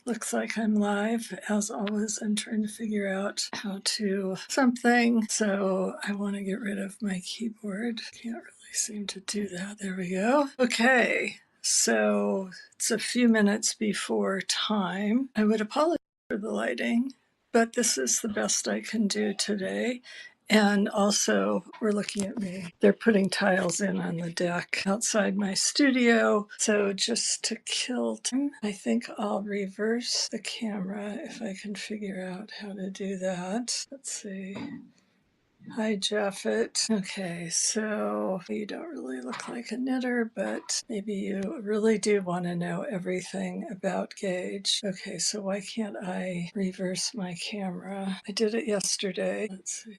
Looks like I'm live. As always, I'm trying to figure out how to something. So I want to get rid of my keyboard. Can't really seem to do that. There we go. Okay. So it's a few minutes before time. I would apologize for the lighting, but this is the best I can do today. And also, we're looking at me. They're putting tiles in on the deck outside my studio. So just to kill time, I think I'll reverse the camera if I can figure out how to do that. Let's see. Hi, Japheth. Okay, so you don't really look like a knitter, but maybe you really do want to know everything about Gage. Okay, so why can't I reverse my camera? I did it yesterday. Let's see.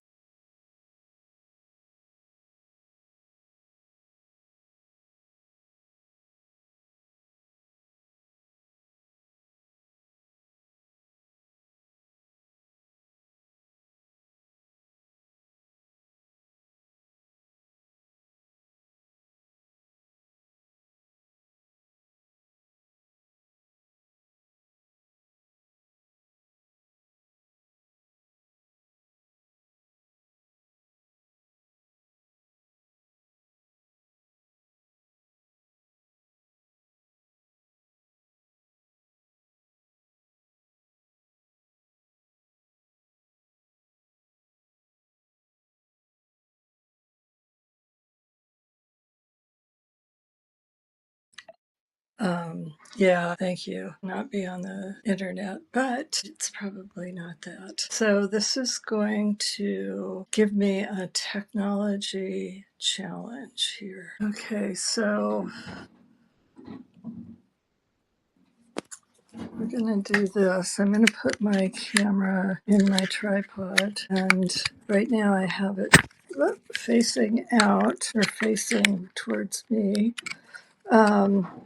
Yeah, thank you. Not be on the internet, but it's probably not that. So this is going to give me a technology challenge here. Okay, so we're going to do this. I'm going to put my camera in my tripod, and right now I have it facing out or facing towards me. Um,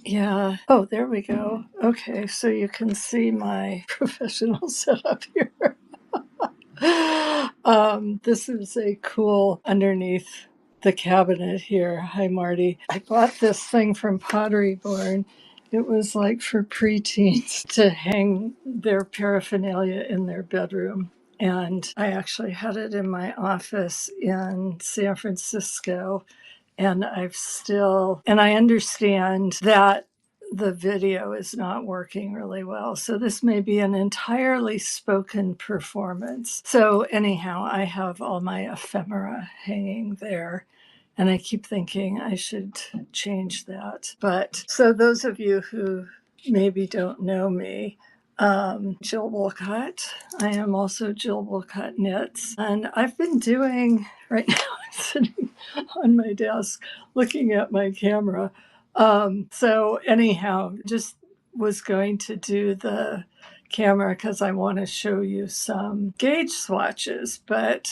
Yeah. Oh, there we go. Okay, so you can see my professional setup here. This is a cool underneath the cabinet here. Hi, Marty. I bought this thing from Pottery Barn. It was like for preteens to hang their paraphernalia in their bedroom. And I actually had it in my office in San Francisco, and I understand that the video is not working really well. So this may be an entirely spoken performance. So anyhow, I have all my ephemera hanging there. And I keep thinking I should change that. But so those of you who maybe don't know me, Jill Wolcott. I am also Jill Wolcott Knits. And I've been doing, right now I'm sitting on my desk looking at my camera. So anyhow, just was going to do the camera because I want to show you some gauge swatches, but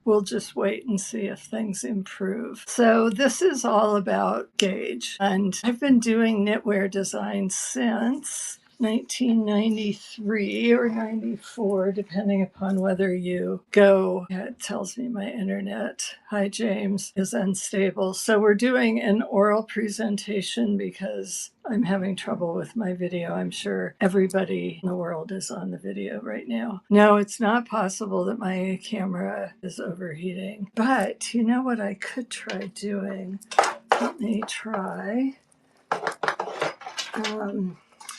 we'll just wait and see if things improve. So this is all about gauge, and I've been doing knitwear design since 1993 or 94, depending upon whether you go. It tells me my internet, hi James, is unstable. So we're doing an oral presentation because I'm having trouble with my video. I'm sure everybody in the world is on the video right now. No, it's not possible that my camera is overheating. But you know what I could try doing? Let me try.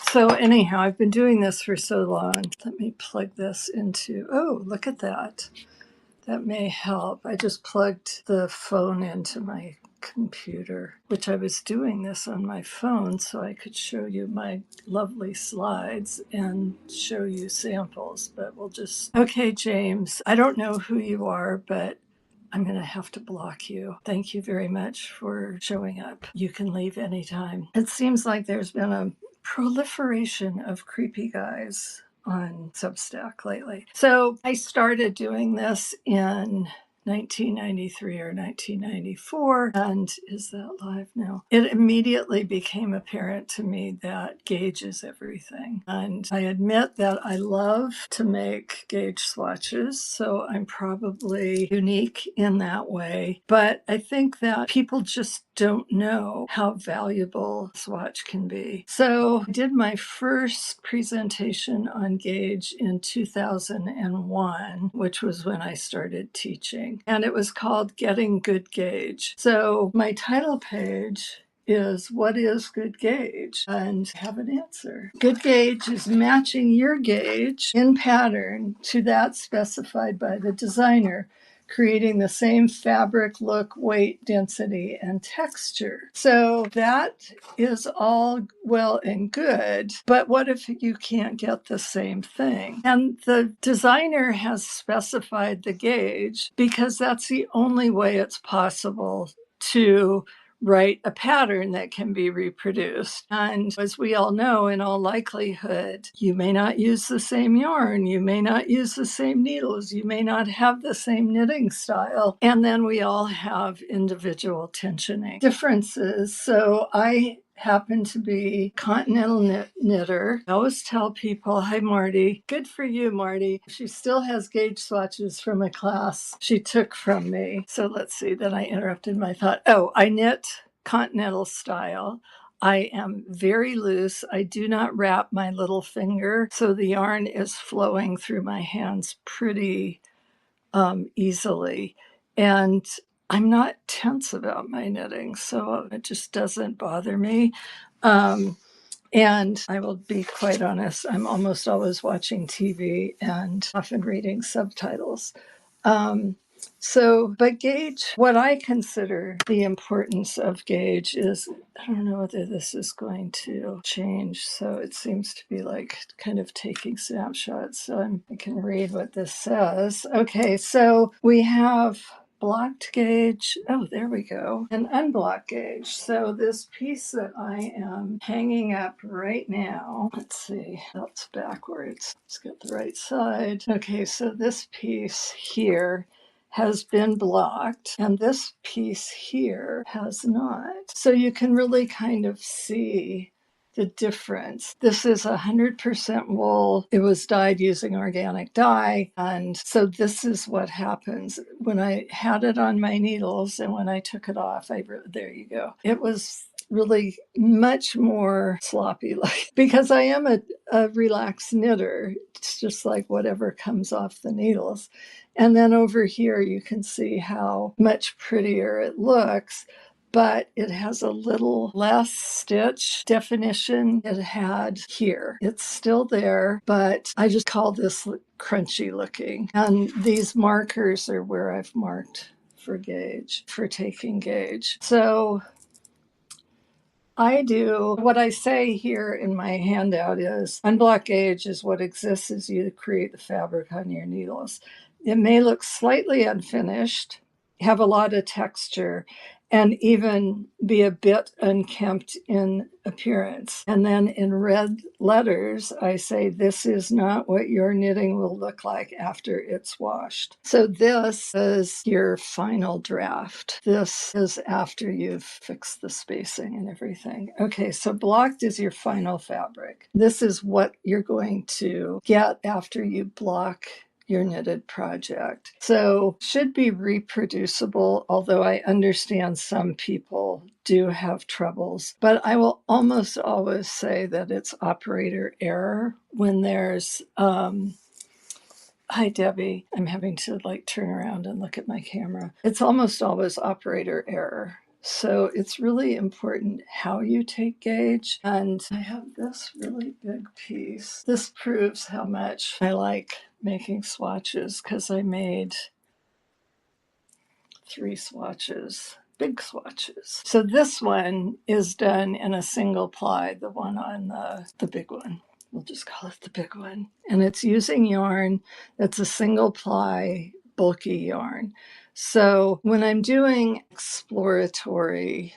So anyhow, I've been doing this for so long. Let me plug this into, oh, look at that. That may help. I just plugged the phone into my computer, which I was doing this on my phone so I could show you my lovely slides and show you samples, but we'll just, okay, James, I don't know who you are, but I'm going to have to block you. Thank you very much for showing up. You can leave anytime. It seems like there's been a proliferation of creepy guys on Substack lately. So I started doing this in 1993 or 1994. And is that live now? It immediately became apparent to me that gauge is everything. And I admit that I love to make gauge swatches, so I'm probably unique in that way. But I think that people just don't know how valuable a swatch can be. So I did my first presentation on gauge in 2001, which was when I started teaching. And it was called Getting Good Gauge. So my title page is what is good gauge? And have an answer. Good gauge is matching your gauge in pattern to that specified by the designer, creating the same fabric, look, weight, density, and texture. So that is all well and good, but what if you can't get the same thing? And the designer has specified the gauge because that's the only way it's possible to write a pattern that can be reproduced. And as we all know, in all likelihood, you may not use the same yarn, you may not use the same needles, you may not have the same knitting style, and then we all have individual tensioning differences. So I happen to be continental knitter. I always tell people, hi Marty, good for you, Marty. She still has gauge swatches from a class she took from me. So let's see, then I interrupted my thought. Oh, I knit continental style. I am very loose. I do not wrap my little finger, so the yarn is flowing through my hands pretty easily. And I'm not tense about my knitting, so it just doesn't bother me. And I will be quite honest, I'm almost always watching TV and often reading subtitles. But gauge, what I consider the importance of gauge is, I don't know whether this is going to change. So it seems to be like kind of taking snapshots. So I can read what this says. Okay, so we have blocked gauge. Oh, there we go. An unblocked gauge. So this piece that I am hanging up right now, let's see, that's backwards. Let's get the right side. Okay, so this piece here has been blocked and this piece here has not. So you can really kind of see the difference. This is 100% wool. It was dyed using organic dye. And so this is what happens when I had it on my needles and when I took it off, there you go. It was really much more sloppy, like, because I am a relaxed knitter. It's just like whatever comes off the needles. And then over here, you can see how much prettier it looks, but it has a little less stitch definition it had here. It's still there, but I just call this crunchy looking. And these markers are where I've marked for gauge, for taking gauge. So I do what I say here in my handout is unblock gauge is what exists as you create the fabric on your needles. It may look slightly unfinished, have a lot of texture, and even be a bit unkempt in appearance. And then in red letters, I say, this is not what your knitting will look like after it's washed. So this is your final draft. This is after you've fixed the spacing and everything. Okay, so blocked is your final fabric. This is what you're going to get after you block your knitted project. So should be reproducible, although I understand some people do have troubles. But I will almost always say that it's operator error when there's hi Debbie, I'm having to like turn around and look at my camera. It's almost always operator error. So it's really important how you take gauge. And I have this really big piece. This proves how much I like making swatches because I made 3 swatches, big swatches. So this one is done in a single ply, the one on the big one. We'll just call it the big one. And it's using yarn that's a single ply, bulky yarn. So when I'm doing exploratory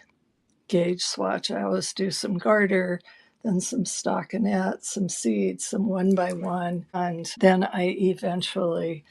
gauge swatch, I always do some garter, then some stockinette, some seeds, some 1x1, and then I eventually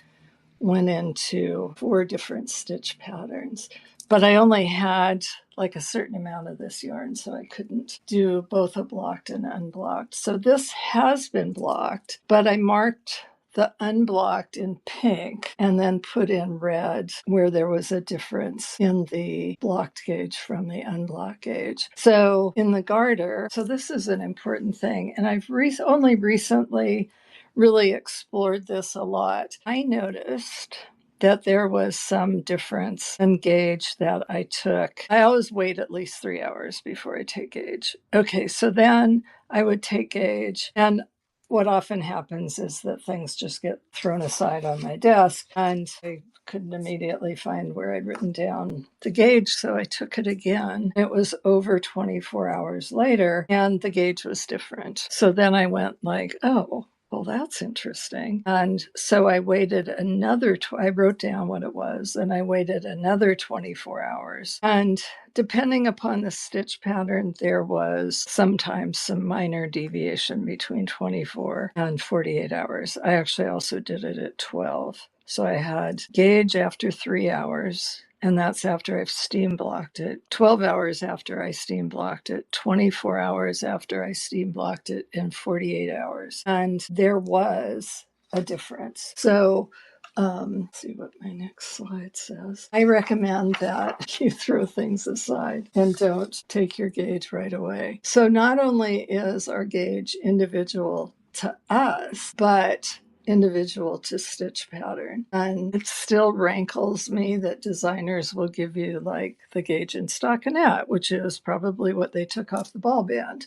went into 4 different stitch patterns. But I only had like a certain amount of this yarn, so I couldn't do both a blocked and unblocked. So this has been blocked, but I marked the unblocked in pink and then put in red where there was a difference in the blocked gauge from the unblocked gauge. So in the garter, so this is an important thing, and I've only recently really explored this a lot. I noticed that there was some difference in gauge that I took. I always wait at least 3 hours before I take gauge. Okay, so then I would take gauge, and what often happens is that things just get thrown aside on my desk, and I couldn't immediately find where I'd written down the gauge, so I took it again. It was over 24 hours later, and the gauge was different. So then I went like, oh, well, that's interesting. And so I waited another, I wrote down what it was, and I waited another 24 hours. And depending upon the stitch pattern, there was sometimes some minor deviation between 24 and 48 hours. I actually also did it at 12. So I had gauge after 3 hours, and that's after I've steam blocked it, 12 hours after I steam blocked it, 24 hours after I steam blocked it, and 48 hours. And there was a difference. So let's see what my next slide says. I recommend that you throw things aside and don't take your gauge right away. So not only is our gauge individual to us, but individual to stitch pattern. And it still rankles me that designers will give you like the gauge in stockinette, which is probably what they took off the ball band.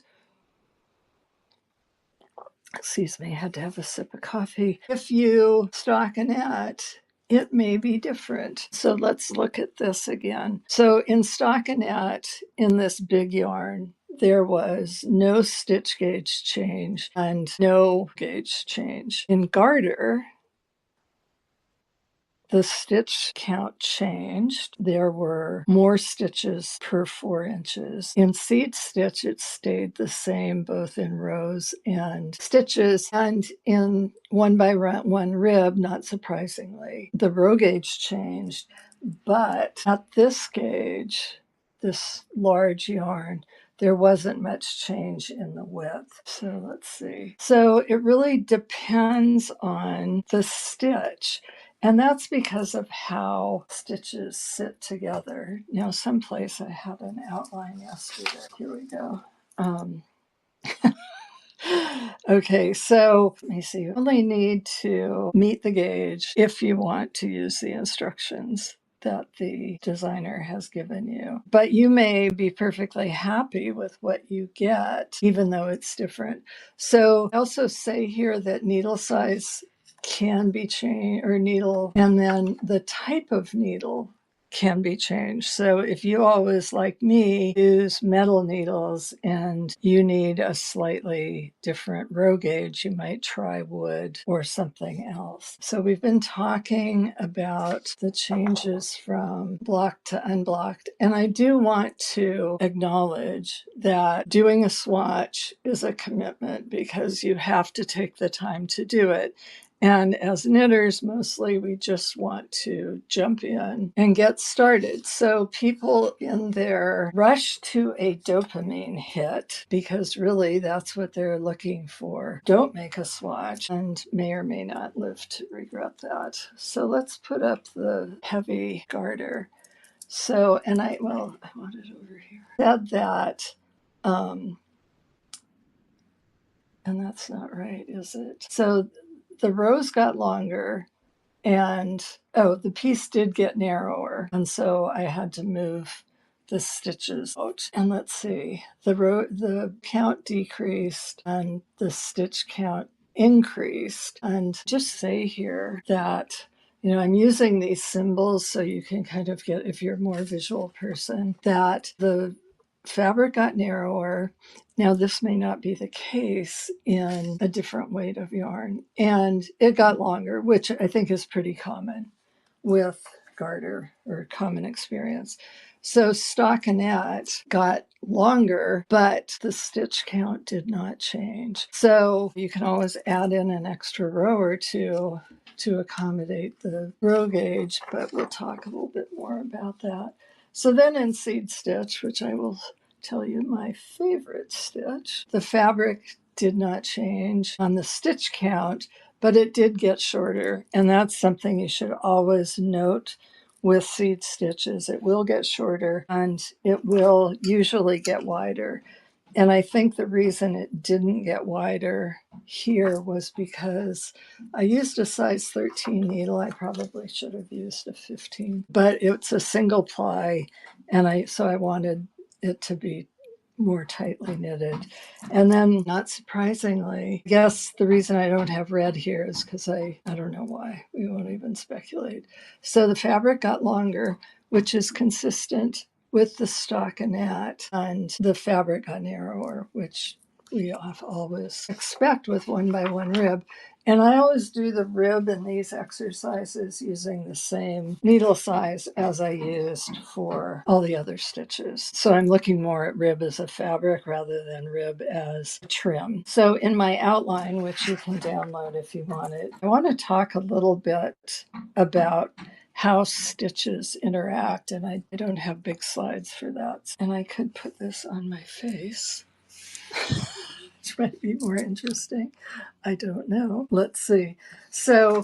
Excuse me, I had to have a sip of coffee. If you stockinette, it may be different. So let's look at this again. So in stockinette, in this big yarn, there was no stitch gauge change and no gauge change. In garter, the stitch count changed. There were more stitches per 4 inches. In seed stitch, it stayed the same both in rows and stitches. And in 1 by 1 rib, not surprisingly, the row gauge changed. But at this gauge, this large yarn, there wasn't much change in the width. So let's see. So it really depends on the stitch. And that's because of how stitches sit together. Now, someplace I had an outline yesterday. Here we go. Okay, so let me see. You only need to meet the gauge if you want to use the instructions that the designer has given you. But you may be perfectly happy with what you get, even though it's different. So I also say here that needle size can be changed, or needle, and then the type of needle can be changed. So if you always, like me, use metal needles and you need a slightly different row gauge, you might try wood or something else. So we've been talking about the changes from blocked to unblocked. And I do want to acknowledge that doing a swatch is a commitment because you have to take the time to do it. And as knitters, mostly we just want to jump in and get started. So people in their rush to a dopamine hit, because really that's what they're looking for, don't make a swatch and may or may not live to regret that. So let's put up the heavy garter. So, and I want it over here. Said that, and that's not right, is it? So the rows got longer, and the piece did get narrower, and so I had to move the stitches out. And let's see, the count decreased and the stitch count increased. And just say here that I'm using these symbols so you can kind of get, if you're a more visual person, that the fabric got narrower. Now, this may not be the case in a different weight of yarn, and it got longer, which I think is pretty common with garter or common experience. So stockinette got longer, but the stitch count did not change. So you can always add in an extra row or two to accommodate the row gauge, but we'll talk a little bit more about that. So then in seed stitch, which I will tell you my favorite stitch, the fabric did not change on the stitch count, but it did get shorter. And that's something you should always note with seed stitches. It will get shorter and it will usually get wider. And I think the reason it didn't get wider here was because I used a size 13 needle. I probably should have used a 15, but it's a single ply, and I wanted it to be more tightly knitted. And then, not surprisingly, I guess the reason I don't have red here is because I don't know why. We won't even speculate. So the fabric got longer, which is consistent with the stockinette, and the fabric got narrower, which we always expect with 1x1 rib. And I always do the rib in these exercises using the same needle size as I used for all the other stitches. So I'm looking more at rib as a fabric rather than rib as a trim. So in my outline, which you can download if you want it, I want to talk a little bit about how stitches interact, and I don't have big slides for that. And I could put this on my face, which might be more interesting. I don't know. Let's see. So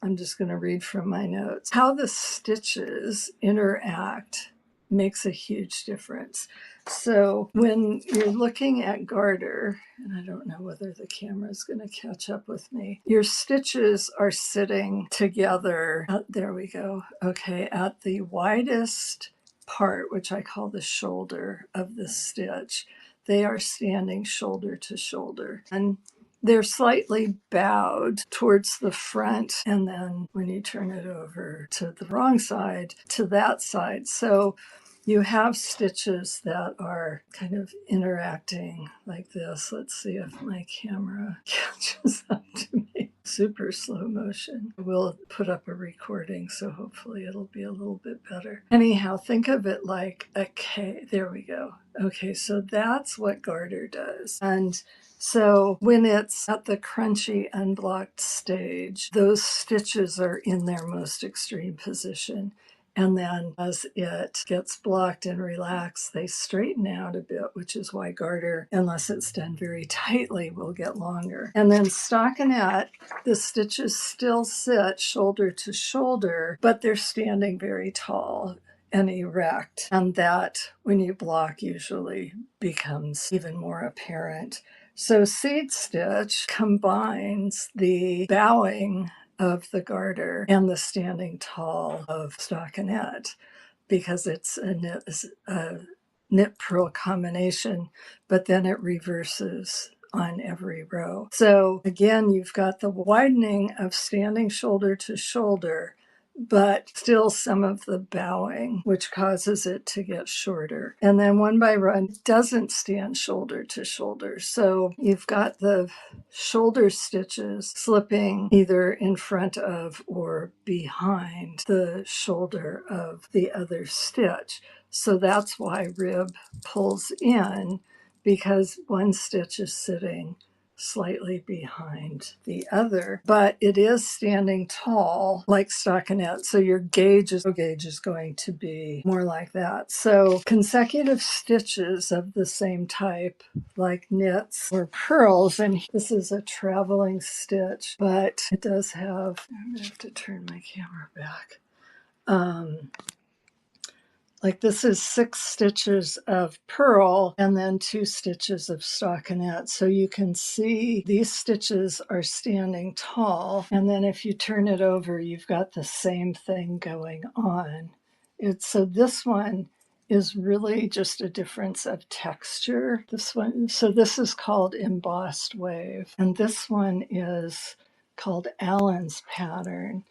I'm just going to read from my notes. How the stitches interact makes a huge difference. So when you're looking at garter, and I don't know whether the camera is going to catch up with me, your stitches are sitting together. There we go. Okay, at the widest part, which I call the shoulder of the stitch, they are standing shoulder to shoulder. And they're slightly bowed towards the front, and then when you turn it over to the wrong side, to that side. So you have stitches that are kind of interacting like this. Let's see if my camera catches up to me. Super slow motion. We'll put up a recording, so hopefully it'll be a little bit better. Anyhow, think of it like a K. There we go. Okay, so that's what garter does. And so when it's at the crunchy unblocked stage, those stitches are in their most extreme position. And then as it gets blocked and relaxed, they straighten out a bit, which is why garter, unless it's done very tightly, will get longer. And then stockinette, the stitches still sit shoulder to shoulder, but they're standing very tall and erect. And that, when you block, usually becomes even more apparent. So seed stitch combines the bowing of the garter and the standing tall of stockinette because it's a knit purl combination, but then it reverses on every row. So again, you've got the widening of standing shoulder to shoulder, but still some of the bowing, which causes it to get shorter. And then 1x1 doesn't stand shoulder to shoulder. So you've got the shoulder stitches slipping either in front of or behind the shoulder of the other stitch. So that's why rib pulls in, because one stitch is sitting slightly behind the other, but it is standing tall like stockinette. So your gauge is going to be more like that. So consecutive stitches of the same type, like knits or purls, and this is a traveling stitch, but it does have, I'm gonna have to turn my camera back. Like this is 6 stitches of purl and then 2 stitches of stockinette. So you can see these stitches are standing tall. And then if you turn it over, you've got the same thing going on. So this one is really just a difference of texture. So this is called embossed wave. And this one is called Allen's pattern.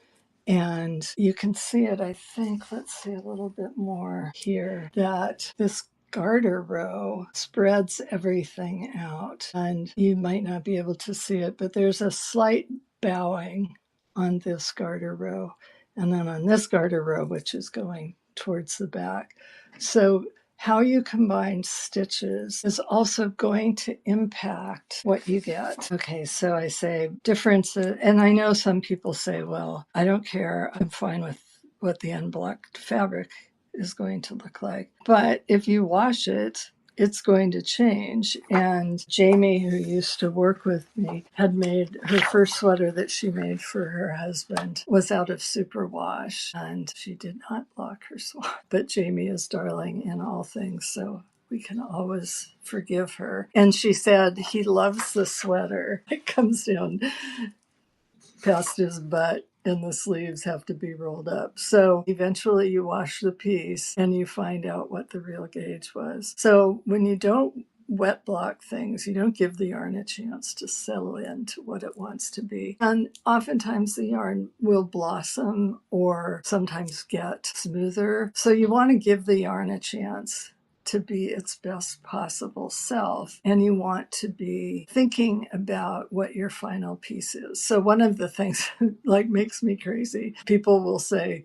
And you can see it, I think, let's see a little bit more here, that this garter row spreads everything out. And you might not be able to see it, but there's a slight bowing on this garter row. And then on this garter row, which is going towards the back. So how you combine stitches is also going to impact what you get. Okay, so I say differences, and I know some people say, well, I don't care, I'm fine with what the unblocked fabric is going to look like. But if you wash it, it's going to change. And Jamie, who used to work with me, had made her first sweater that she made for her husband was out of superwash, and she did not block her swatch. But Jamie is darling in all things, so we can always forgive her. And she said he loves the sweater. It comes down past his butt and the sleeves have to be rolled up. So eventually you wash the piece and you find out what the real gauge was. So when you don't wet block things, you don't give the yarn a chance to settle into what it wants to be. And oftentimes the yarn will blossom or sometimes get smoother. So you want to give the yarn a chance to be its best possible self, and you want to be thinking about what your final piece is. So one of the things like makes me crazy, people will say,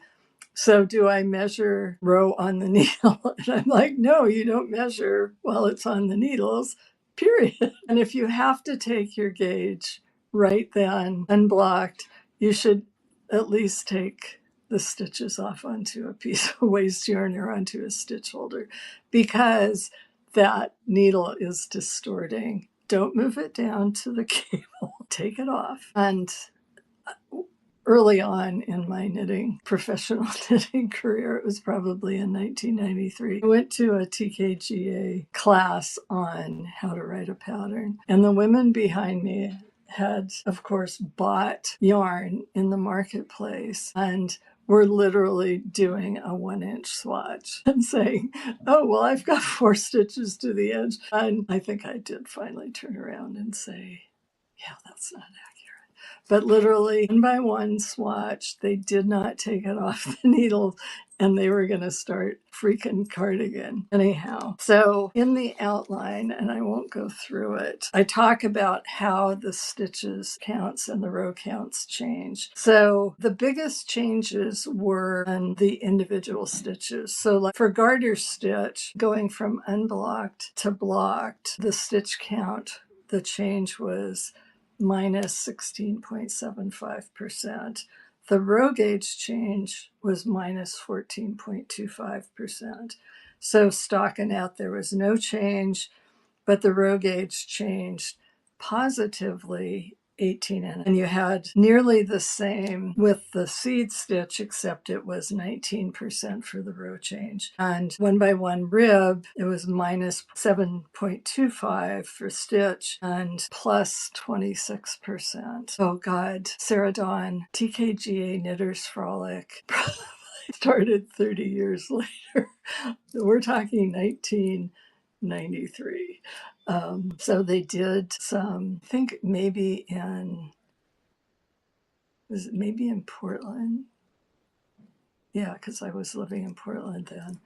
so do I measure row on the needle? And I'm like, no, you don't measure while it's on the needles, period. And if you have to take your gauge right then unblocked, you should at least take the stitches off onto a piece of waste yarn or onto a stitch holder, because that needle is distorting. Don't move it down to the cable. Take it off. And early on in my professional knitting career, it was probably in 1993, I went to a TKGA class on how to write a pattern. And the women behind me had, of course, bought yarn in the marketplace and were literally doing a 1-inch swatch and saying, oh, well, I've got 4 stitches to the edge. And I think I did finally turn around and say, yeah, that's not accurate. But literally, 1 by 1 swatch, they did not take it off the needle, and they were going to start freaking cardigan. Anyhow, so in the outline, and I won't go through it, I talk about how the stitches counts and the row counts change. So the biggest changes were in the individual stitches. So like for garter stitch, going from unblocked to blocked, the stitch count, the change was minus 16.75%. The row gauge change was minus 14.25%. So stockinette, there was no change, but the row gauge changed positively 18 and you had nearly the same with the seed stitch, except it was 19% for the row change. And 1 by 1 rib, it was minus 7.25 for stitch and plus 26%. Oh God, Sarah Dawn, TKGA Knitters Frolic started 30 years later. We're talking 1993. So they did some, I think maybe maybe in Portland? Yeah, because I was living in Portland then.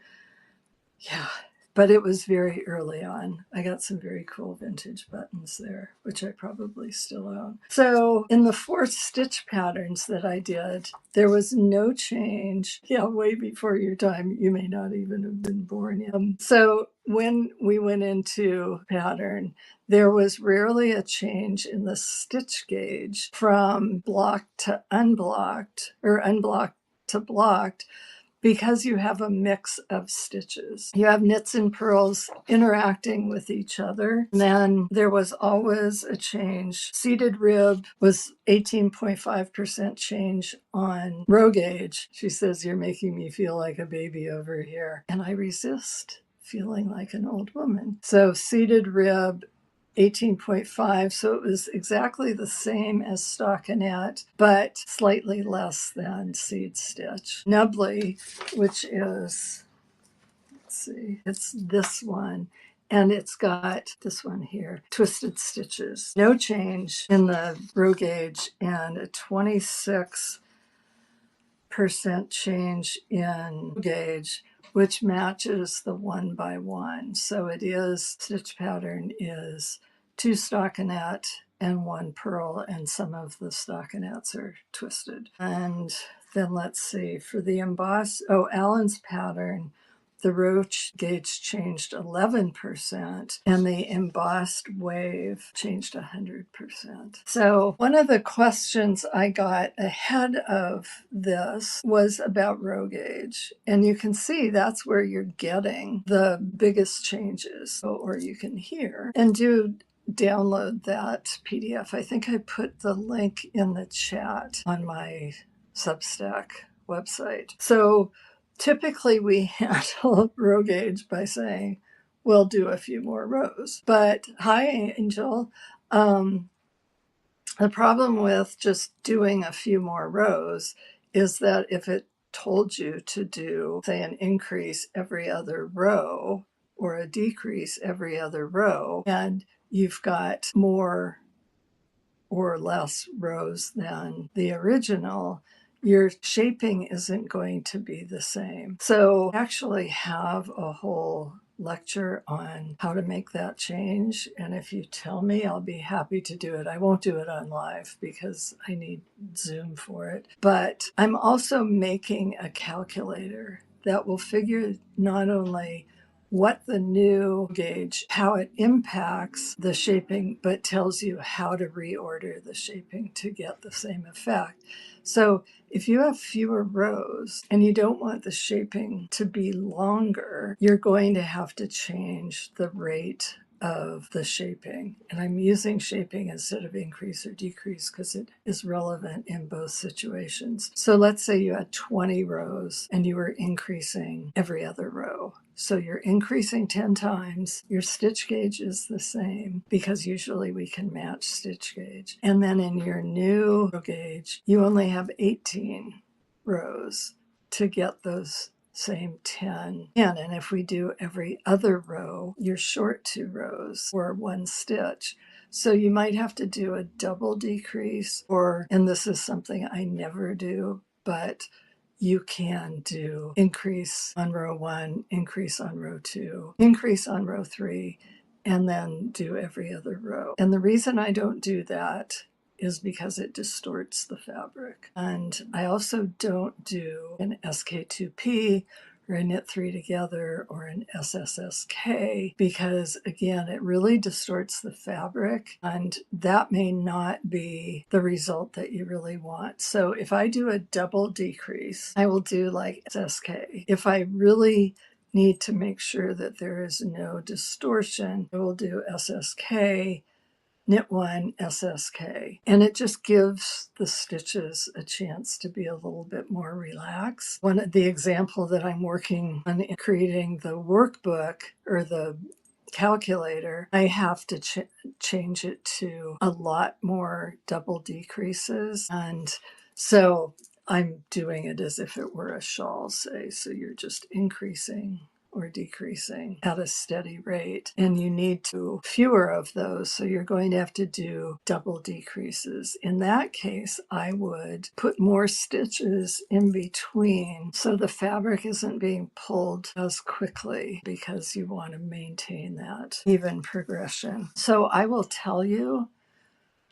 Yeah, but it was very early on. I got some very cool vintage buttons there, which I probably still own. So in the 4 stitch patterns that I did, there was no change. Yeah, way before your time. You may not even have been born yet. So when we went into pattern, there was rarely a change in the stitch gauge from blocked to unblocked or unblocked to blocked, because you have a mix of stitches. You have knits and purls interacting with each other. And then there was always a change. Seated rib was 18.5% change on row gauge. She says, you're making me feel like a baby over here. And I resist feeling like an old woman. So seated rib, 18.5, so it was exactly the same as stockinette, but slightly less than seed stitch. Nubbly, which is, let's see, it's this one, and it's got this one here, twisted stitches. No change in the row gauge and a 26% change in gauge, which matches the 1 by 1. So it is, stitch pattern is 2 stockinette and 1 purl, and some of the stockinettes are twisted. And then let's see, for the emboss, Allen's pattern the row gauge changed 11%, and the embossed wave changed 100%. So one of the questions I got ahead of this was about row gauge. And you can see that's where you're getting the biggest changes. Or you can hear and do download that PDF. I think I put the link in the chat on my Substack website. So typically we handle row gauge by saying, we'll do a few more rows. But hi, Angel. The problem with just doing a few more rows is that if it told you to do, say, an increase every other row or a decrease every other row, and you've got more or less rows than the original, your shaping isn't going to be the same. So I actually have a whole lecture on how to make that change. And if you tell me, I'll be happy to do it. I won't do it on live because I need Zoom for it. But I'm also making a calculator that will figure not only what the new gauge, how it impacts the shaping, but tells you how to reorder the shaping to get the same effect. So if you have fewer rows and you don't want the shaping to be longer, you're going to have to change the rate of the shaping. And I'm using shaping instead of increase or decrease because it is relevant in both situations. So let's say you had 20 rows and you were increasing every other row. So you're increasing 10 times. Your stitch gauge is the same because usually we can match stitch gauge. And then in your new row gauge, you only have 18 rows to get those same 10 in. And if we do every other row, you're short 2 rows or 1 stitch. So you might have to do a double decrease, or, and this is something I never do, but you can do increase on row 1, increase on row 2, increase on row 3, and then do every other row. And the reason I don't do that is because it distorts the fabric. And I also don't do an SK2P or a knit 3 together or an SSSK because, again, it really distorts the fabric and that may not be the result that you really want. So if I do a double decrease, I will do like SSK. If I really need to make sure that there is no distortion, I will do SSK, knit 1, SSK. And it just gives the stitches a chance to be a little bit more relaxed. One of the example that I'm working on in creating the workbook or the calculator, I have to change it to a lot more double decreases. And so I'm doing it as if it were a shawl, say. So you're just increasing or decreasing at a steady rate. And you need to fewer of those. So you're going to have to do double decreases. In that case, I would put more stitches in between so the fabric isn't being pulled as quickly because you want to maintain that even progression. So I will tell you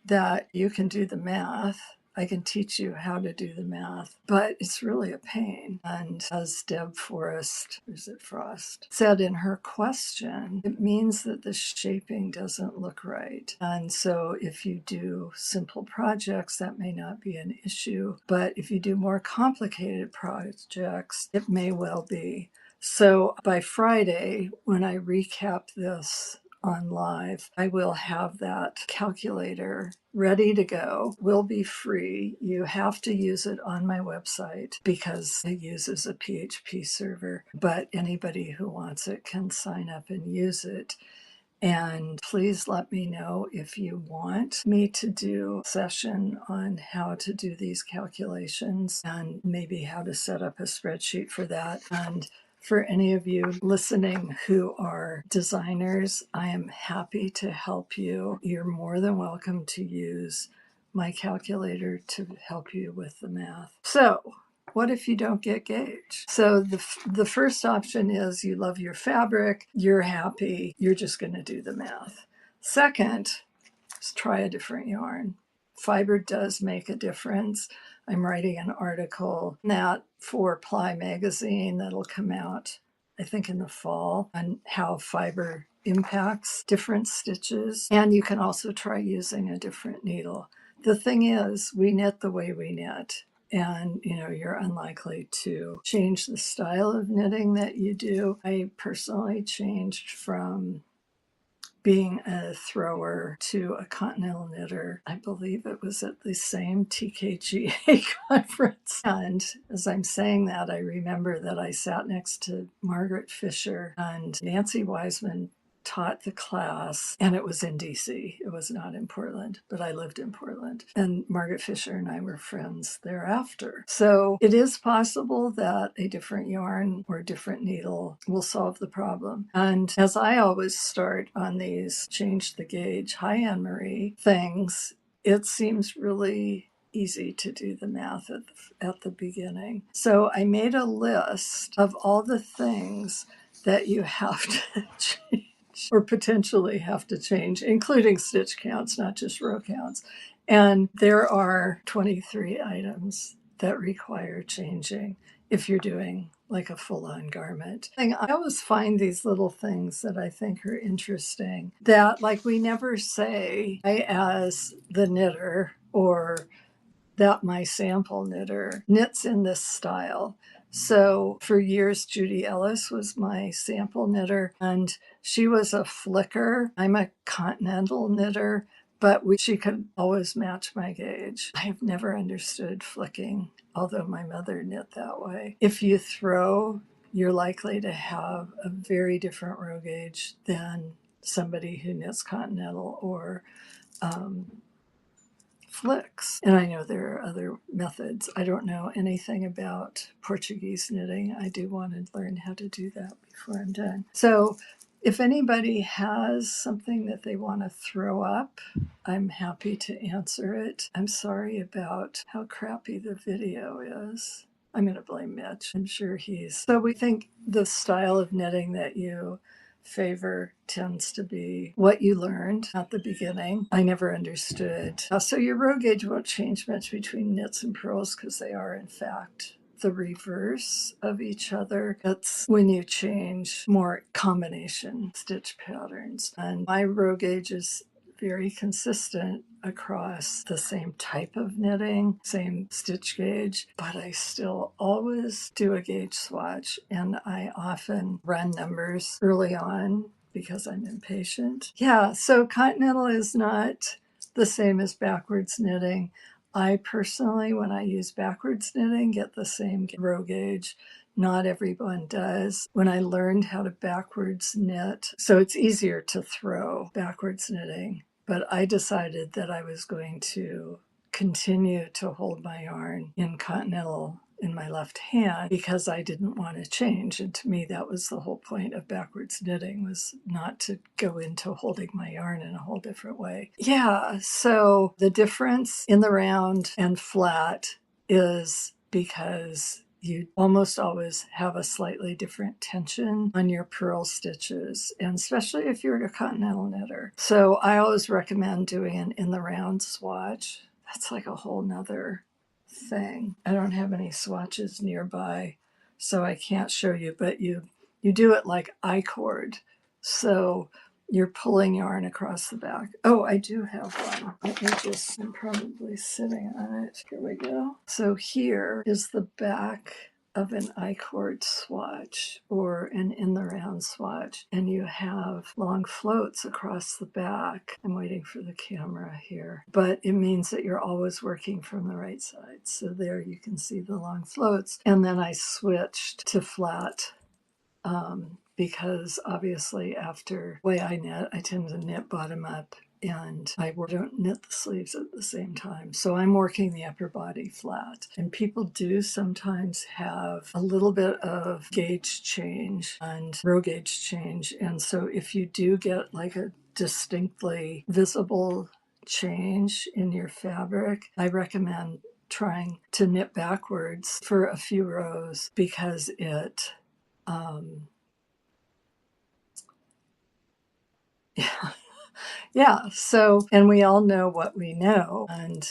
that you can do the math. I can teach you how to do the math, but it's really a pain. And as Deb Forrest, or is it Frost, said in her question, it means that the shaping doesn't look right. And so if you do simple projects, that may not be an issue. But if you do more complicated projects, it may well be. So by Friday, when I recap this on live, I will have that calculator ready to go. Will be free. You have to use it on my website because it uses a PHP server, but anybody who wants it can sign up and use it. And please let me know if you want me to do a session on how to do these calculations and maybe how to set up a spreadsheet for that. And for any of you listening who are designers, I am happy to help you. You're more than welcome to use my calculator to help you with the math. So, what if you don't get gauge? So the first option is you love your fabric, you're happy, you're just going to do the math. Second, is try a different yarn. Fiber does make a difference. I'm writing an article now for Ply magazine that'll come out I think in the fall, on how fiber impacts different stitches. And you can also try using a different needle. The thing is, we knit the way we knit. And you're unlikely to change the style of knitting that you do. I personally changed from being a thrower to a continental knitter. I believe it was at the same TKGA conference. And as I'm saying that, I remember that I sat next to Margaret Fisher, and Nancy Wiseman taught the class, and it was in DC. It was not in Portland, but I lived in Portland. And Margaret Fisher and I were friends thereafter. So it is possible that a different yarn or different needle will solve the problem. And as I always start on these change the gauge, hi Anne-Marie things, it seems really easy to do the math at the beginning. So I made a list of all the things that you have to change or potentially have to change, including stitch counts, not just row counts. And there are 23 items that require changing if you're doing like a full-on garment. I always find these little things that I think are interesting that, like, we never say, I as the knitter, or that my sample knitter knits in this style. So for years, Judy Ellis was my sample knitter, and she was a flicker. I'm a continental knitter, but she could always match my gauge. I have never understood flicking, although my mother knit that way. If you throw, you're likely to have a very different row gauge than somebody who knits continental or flicks. And I know there are other methods. I don't know anything about Portuguese knitting. I do want to learn how to do that before I'm done. So if anybody has something that they want to throw up, I'm happy to answer it. I'm sorry about how crappy the video is. I'm going to blame Mitch. I'm sure so we think the style of knitting that you favor tends to be what you learned at the beginning. I never understood. So your row gauge won't change much between knits and purls because they are, in fact, the reverse of each other. That's when you change more combination stitch patterns. And my row gauge is very consistent across the same type of knitting, same stitch gauge, but I still always do a gauge swatch, and I often run numbers early on because I'm impatient. Yeah, so continental is not the same as backwards knitting. I personally, when I use backwards knitting, get the same row gauge. Not everyone does. When I learned how to backwards knit, so it's easier to throw backwards knitting, but I decided that I was going to continue to hold my yarn in continental in my left hand because I didn't want to change. And to me, that was the whole point of backwards knitting, was not to go into holding my yarn in a whole different way. Yeah, so the difference in the round and flat is because you almost always have a slightly different tension on your purl stitches, and especially if you're a continental knitter. So I always recommend doing an in the round swatch. That's like a whole nother thing. I don't have any swatches nearby, so I can't show you, but you do it like I-cord. So you're pulling yarn across the back. Oh, I do have one. I'm probably sitting on it. Here we go. So here is the back of an I-cord swatch or an in the round swatch, and you have long floats across the back. I'm waiting for the camera here, but it means that you're always working from the right side. So there you can see the long floats. And then I switched to flat because obviously after the way I knit, I tend to knit bottom up, and I don't knit the sleeves at the same time. So I'm working the upper body flat. And people do sometimes have a little bit of gauge change and row gauge change. And so if you do get like a distinctly visible change in your fabric, I recommend trying to knit backwards for a few rows because it yeah. So, and we all know what we know and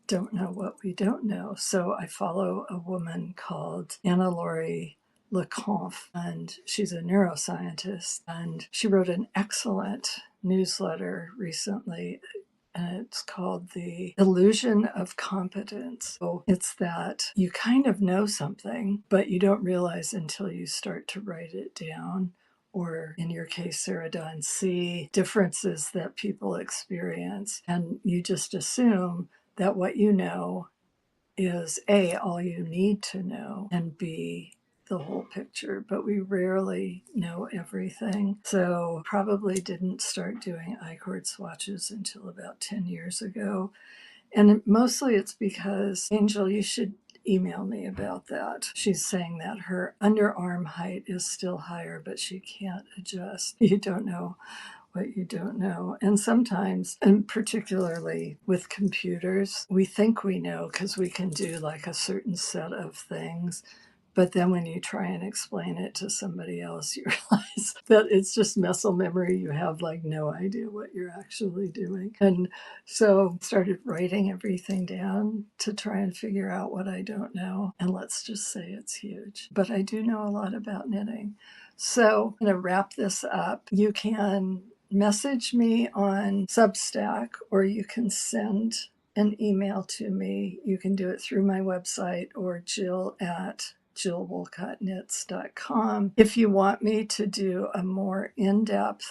don't know what we don't know. So I follow a woman called Anna Lori LeConf, and she's a neuroscientist, and she wrote an excellent newsletter recently, and it's called The Illusion of Competence. So it's that you kind of know something, but you don't realize until you start to write it down, or in your case, Sarah Dawn, see differences that people experience. And you just assume that what you know is A, all you need to know, and B, the whole picture, but we rarely know everything. So probably didn't start doing I-cord swatches until about 10 years ago. And mostly it's because, Angel, you should email me about that. She's saying that her underarm height is still higher, but she can't adjust. You don't know what you don't know. And sometimes, and particularly with computers, we think we know because we can do like a certain set of things. But then when you try and explain it to somebody else, you realize that it's just muscle memory. You have like no idea what you're actually doing. And so I started writing everything down to try and figure out what I don't know. And let's just say it's huge. But I do know a lot about knitting. So I'm going to wrap this up. You can message me on Substack, or you can send an email to me. You can do it through my website, or jill@jillwolcottsknits.com. If you want me to do a more in-depth,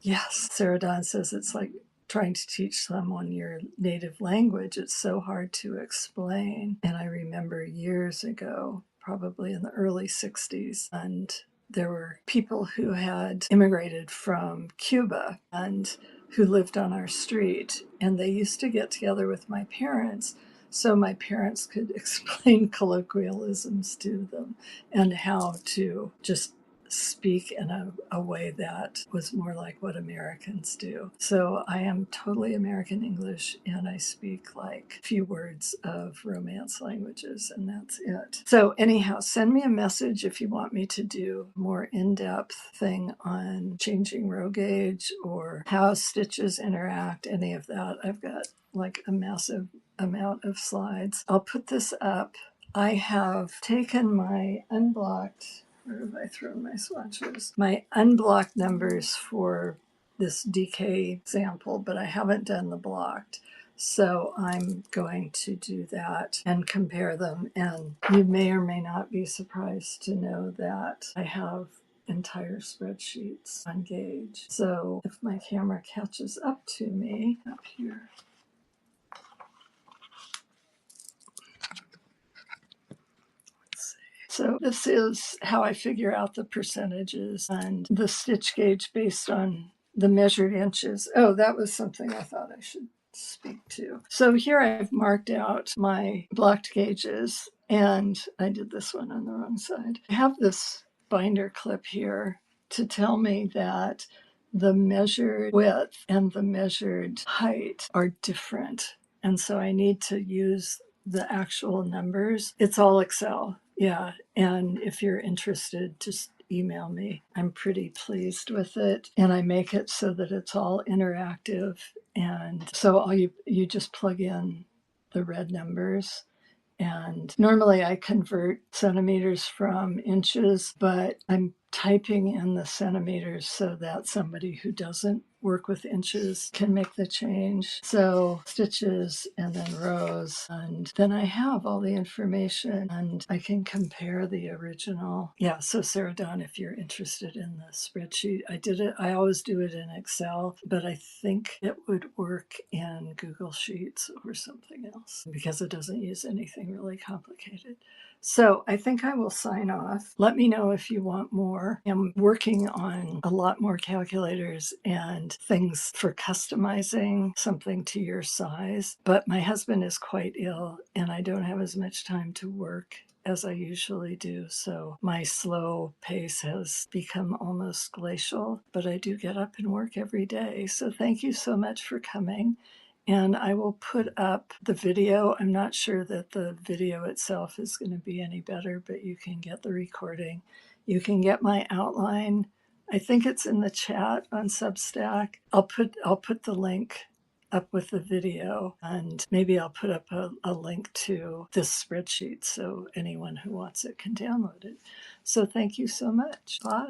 yes, Sarah Dawn says it's like trying to teach someone your native language. It's so hard to explain. And I remember years ago, probably in the early 60s, and there were people who had immigrated from Cuba and who lived on our street. And they used to get together with my parents so my parents could explain colloquialisms to them and how to just speak in a way that was more like what Americans do. So I am totally American English, and I speak like a few words of Romance languages, and that's it. So anyhow, send me a message if you want me to do a more in-depth thing on changing row gauge or how stitches interact, any of that. I've got like a massive amount of slides. I'll put this up. I have taken my unblocked, where have I thrown my swatches? My unblocked numbers for this DK sample, but I haven't done the blocked. So I'm going to do that and compare them. And you may or may not be surprised to know that I have entire spreadsheets on gauge. So if my camera catches up to me up here, so this is how I figure out the percentages and the stitch gauge based on the measured inches. Oh, that was something I thought I should speak to. So here I've marked out my blocked gauges, and I did this one on the wrong side. I have this binder clip here to tell me that the measured width and the measured height are different. And so I need to use the actual numbers. It's all Excel. Yeah. And if you're interested, just email me. I'm pretty pleased with it. And I make it so that it's all interactive. And so all you just plug in the red numbers. And normally I convert centimeters from inches, but I'm typing in the centimeters so that somebody who doesn't work with inches can make the change. So stitches and then rows. And then I have all the information and I can compare the original. Yeah, so Sarah Dawn, if you're interested in the spreadsheet, I did it. I always do it in Excel, but I think it would work in Google Sheets or something else because it doesn't use anything really complicated. So I think I will sign off. Let me know if you want more. I'm working on a lot more calculators and things for customizing something to your size. But my husband is quite ill and I don't have as much time to work as I usually do. So my slow pace has become almost glacial, but I do get up and work every day. So thank you so much for coming. And I will put up the video. I'm not sure that the video itself is going to be any better, but you can get the recording. You can get my outline. I think it's in the chat on Substack. I'll put the link up with the video, and maybe I'll put up a link to this spreadsheet so anyone who wants it can download it. So thank you so much. Bye.